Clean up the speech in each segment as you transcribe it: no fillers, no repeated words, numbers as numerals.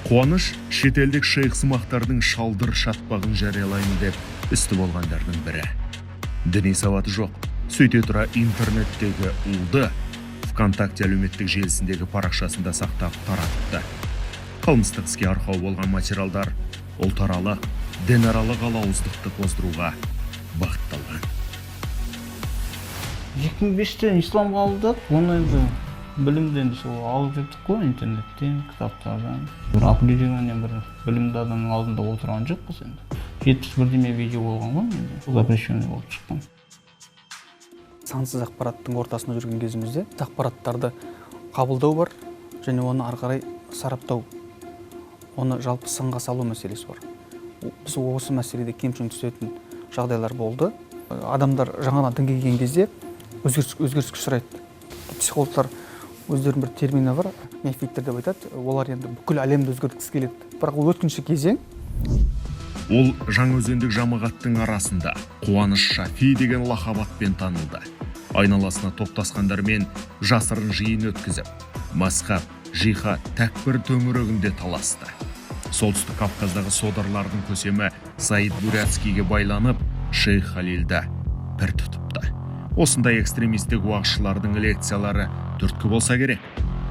Қуаныш шетелдік шейх сымақтардың шалдыр шатпағын жариялайын деп үсті болғандардың бірі. Діни сауаты жоқ, сөйте тұра интернеттегі ұлды ВКонтакте әлеуметтік желісіндегі парақшасында сақтап таратыпты. Қылмыстық іске арқау болған материалдар ұлтаралық, дінаралық алауыздықты қоздыруға бағытталған. 2005-те ислам қабылдадық, оны енді білімден сол алып жүрдік қой, интернеттен, кітаптардан. Бір определенный бір білімді адамның алдында отырған жоқпыз енді. 71 видео болған ғой, енді запрещенный болып шыққан. Сансыз ақпараттың ортасында жүрген кезімізде ақпараттарды қабылдау бар және оны ары қарай сараптау, оны жалпы сынға салу мәселесі бар. Біз осы мәселеде кемшін түсетін жағдайлар болды. Адамдар жаңадан дінге келген кезде өзгеріске ұшырайды. Психологтар өздерінің бір термині бар, нефиттер деп айтады. Олар енді бүкіл әлемді өзгерткісі келеді. Бірақ ол өткінші кезең. Ол жаңаөзендік жамағаттың арасында Қуаныш Шафи деген лақабатпен танылды. Айналасына топтасқандармен жасырын жиын өткізіп, мазһаб, жихад, тәкбір төңірегінде таласты. Солтүстік Кавказдағы содырлардың көсемі Саид Бурятскийге байланып, Шейх Халилді пір тұтыпты. Осындай экстремистік уағызшылардың лекциялары түрткі болса керек.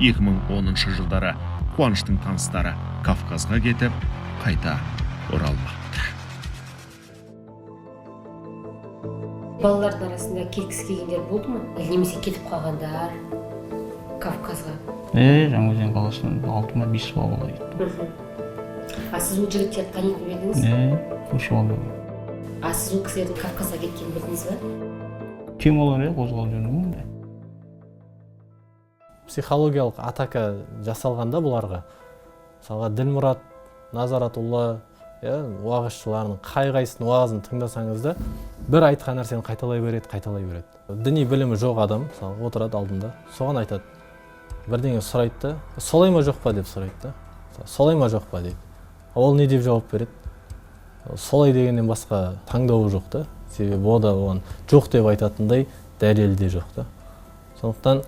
2010 жылдары Қуаныштың таныстары Кавказға кетіп, қайта оралмапты. Балалардың арасында кеткісі келгендер болды ма? Немесе кетіп қалғандар Кавказға? Жаңаөзен қаласынан 6-5 бала кетті. А сіз ол жігіттерді танитын бе едіңіз? Үш бала. А сіз ол кісілердің Кавказға кеткенін білдіңіз бе? Темалар қозғалып жүрген ондай. Психологиялық атака жасалғанда бұларға, мысалға Ділмұрат, Назаратулла, уағызшылардың қай-қайсының уағызын тыңдасаңыз да, бір айтқан нәрсені қайталай береді. Діни білімі жоқ адам, мысалы, отырады алдында, соған айтады. Бірдеңе сұрайды, солай ма жоқ па деп сұрайды. Солай ма жоқ па дейді. Ол не деп жауап береді? Солай дегеннен басқа таңдауы жоқ та. Себебі ода оған жоқ деп айтатындай дәлелі де жоқ та. Сондықтан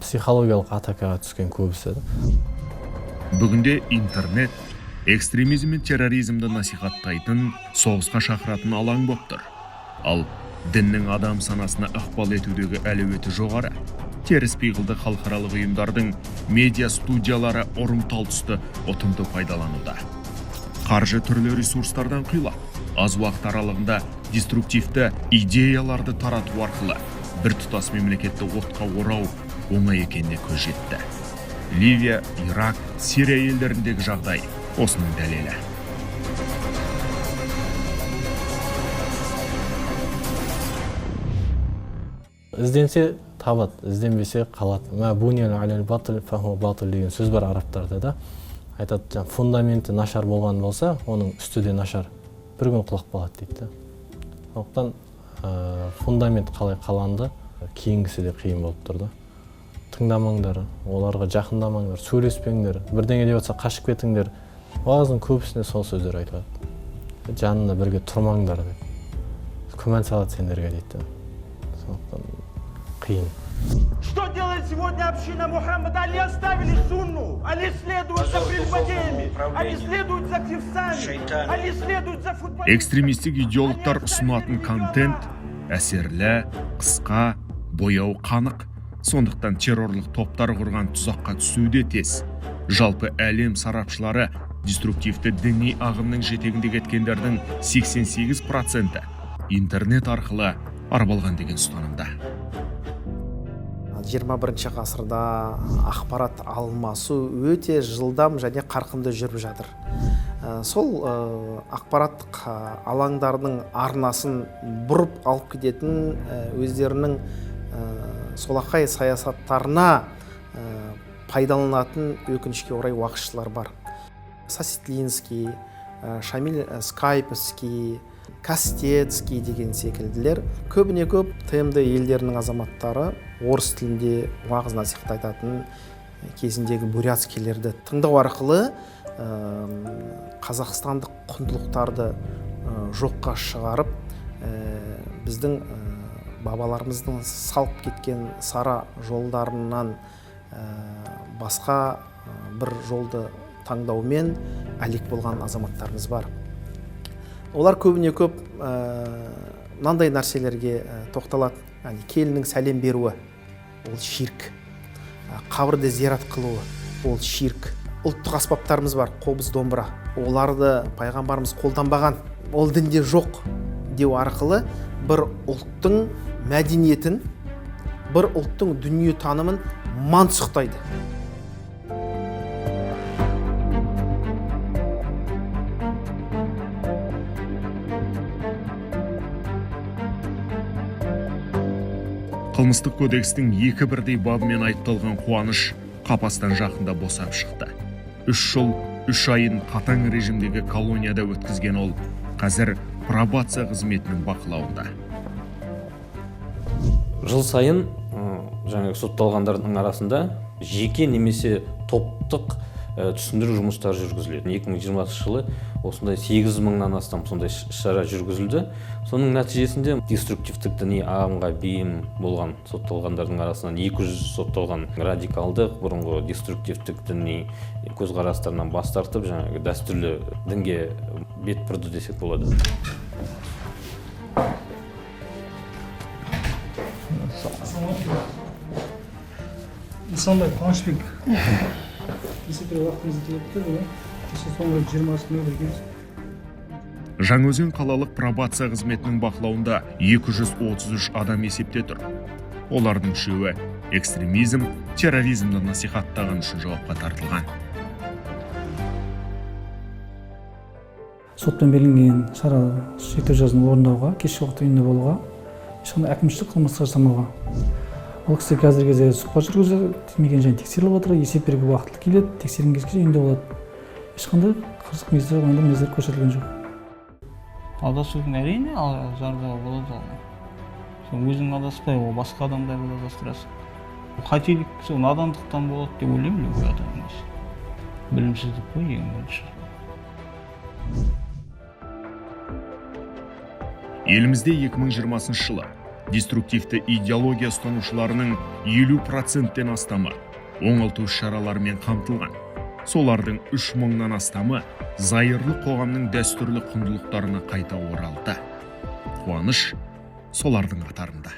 психологиялық атакаға түскен көбісі. Бүгінде интернет экстремизм мен терроризмді насихаттайтын, соғысқа шақыратын алаң болып тұр. Ал діннің адам санасына ықпал етудегі әлеуеті жоғары. Теріс пиғылды халықаралық ұйымдардың медиа студиялары ұрымтал тұсты ұтымды пайдалануда. Қаржы түрлі ресурстардан құйылады. Аз уақыт аралығында деструктивті идеяларды тарату арқылы бір тұтас мемлекетті отқа орау оңай екеніне көз жетті. Ливия, Ирак, Сирия елдеріндегі жағдай осының дәлелі. Ізденсе табады, ізденбесе қалады. Бунял алал батыл фаху батыл деген сөз бар арабтарда да. Айтады, фундаменті нашар болған болса, оның үсті де нашар. Бір күн құлап қалады дейді. Сондықтан фундамент қалай қаланды, кейінгісі де қиын болып тұрды. Тыңдамаңдар, оларға жақындамаңдар, сөйлеспеңдер, бірдеңе деп отса қашып кетіңдер. Уағыздың көбісіне сол сөздер айтылады. Жанында бірге тұрмаңдар деп. Күмән салады сендерге дейді. Сондықтан қиын. Что делает сегодня община Мухаммада? Они оставили сунну, они следуют за прелюбодеями, они следуют за певцами, они следуют за футболистами. Экстремистік идеологтар ұсынатын контент әсерлі, қысқа, бояу қанық. Сондықтан террорлық топтар құрған тұзаққа түсуде тез. Жалпы әлем сарапшылары деструктивті діни ағымның жетегінде кеткендердің 88% интернет арқылы арбалған деген ұстанымда. 21 ғасырда ақпарат алмасу өте жылдам және қарқынды жүріп жатыр. Сол ақпараттық алаңдардың арнасын бұрып алып кететін өздерінің солақай саясаттарына пайдаланатын өкінішке орай уағызшылар бар. Саситлинский, Шамиль Скайповский, Кастецкий деген секілділер көбіне көп ТМД елдерінің азаматтары орыс тілінде уағыз насихат айтатын кезіндегі бурятскийлерді тыңдау арқылы қазақстандық құндылықтарды жоққа шығарып біздің бабаларымыздың салып кеткен сара жолдарынан басқа бір жолды таңдаумен әлек болған азаматтарымыз бар. Олар көбіне көп мынандай нәрселерге тоқталады. Яғни келіннің сәлем беруі ол ширк, қабірді зиярат қылуы ол ширк. Ұлттық аспаптарымыз бар, қобыз, домбыра. Оларды пайғамбарымыз қолданбаған, ол дінде жоқ деу арқылы бір ұлттың мәдениетін, бір ұлттың дүние танымын мансұқтайды. Қылмыстық кодекстің екі бірдей бабымен айыпталған Қуаныш қапастан жақында босап шықты. 3 жыл 3 айын қатаң режимдегі колонияда өткізген ол қазір пробация қызметінің бақылауында. Жыл сайын жаңағы сотталғандардың арасында жеке немесе топтық түсіндіру жұмыстары жүргізіледі. 2020 жылы осындай 8 мыңнан астам сондай шара жүргізілді. Соның нәтижесінде деструктивтік діни ағымға бейім болған сотталғандардың арасынан 200 сотталған радикалдық, бұрынғы деструктивтік діни көзқарастарынан бас тартып, жаңағы дәстүрлі дінге бет бұрды десек болады. Нысанбай Қуанышбек, есепте уақытыңызды келіпті бұл, соңғы 20-ны біргеніз. Жаңаөзен қалалық пробация қызметінің бақылауында 233 адам есепте тұр. Олардың үшеуі экстремизм, терроризмді насихаттаған үшін жауапқа тартылған. Сотпен белгіленген шара шектеу жазасын орындауға, кешкі уақытта үйінде болуға, ешқандай әкімшілік қылмыс жасамауға. Ол кісі қазіргі кезде сұхбат жүргізіп, мекен-жайын тексеріліп отыр, есеп беруге уақытлы келеді, тексерген кезге үйінде болады. Ешқандай қырсық мінездер көрсетілген жоқ. Адасудың әрине зардабы болады ол. Сен өзің адаспай, ол басқа адамдарды адастырасың. Қателік сол надандықтан болады деп ойлаймын бұл адамның. Білімсіздік қой ең бірінші. Елімізде 2020 жылы деструктивті идеология ұстанушыларының 50%-тен астамы оңалту шараларымен қамтылған. Солардың 3 мыңнан астамы зайырлы қоғамның дәстүрлі құндылықтарына қайта оралды. Қуаныш солардың қатарында.